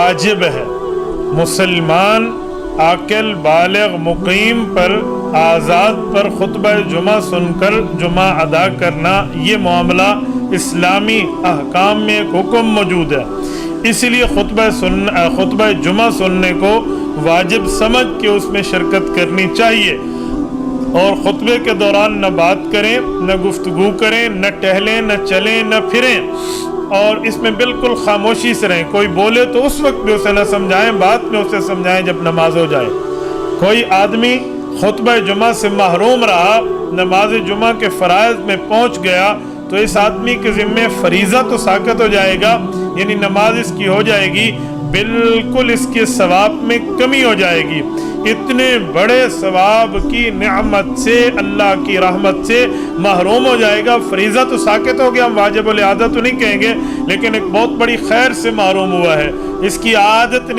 واجب ہے مسلمان عاقل بالغ مقیم پر آزاد پر خطبہ جمعہ سن کر جمعہ ادا کرنا، یہ معاملہ اسلامی احکام میں ایک حکم موجود ہے۔ اسی لیے خطبہ جمعہ سننے کو واجب سمجھ کے اس میں شرکت کرنی چاہیے، اور خطبے کے دوران نہ بات کریں، نہ گفتگو کریں، نہ ٹہلیں، نہ چلیں، نہ پھریں، اور اس میں بالکل خاموشی سے رہیں۔ کوئی بولے تو اس وقت بھی اسے نہ سمجھائیں، بعد میں اسے سمجھائیں جب نماز ہو جائے۔ کوئی آدمی خطبہ جمعہ سے محروم رہا، نماز جمعہ کے فرائض میں پہنچ گیا، تو اس آدمی کے ذمہ فریضہ تو ساقط ہو جائے گا، یعنی نماز اس کی ہو جائے گی، بالکل اس کے ثواب میں کمی ہو جائے گی۔ اتنے بڑے ثواب کی نعمت سے، اللہ کی رحمت سے محروم ہو جائے گا۔ فریضہ تو ساقط ہو گیا، ہم واجب الاعادہ تو نہیں کہیں گے، لیکن ایک بہت بڑی خیر سے محروم ہوا ہے، اس کی عادت نہیں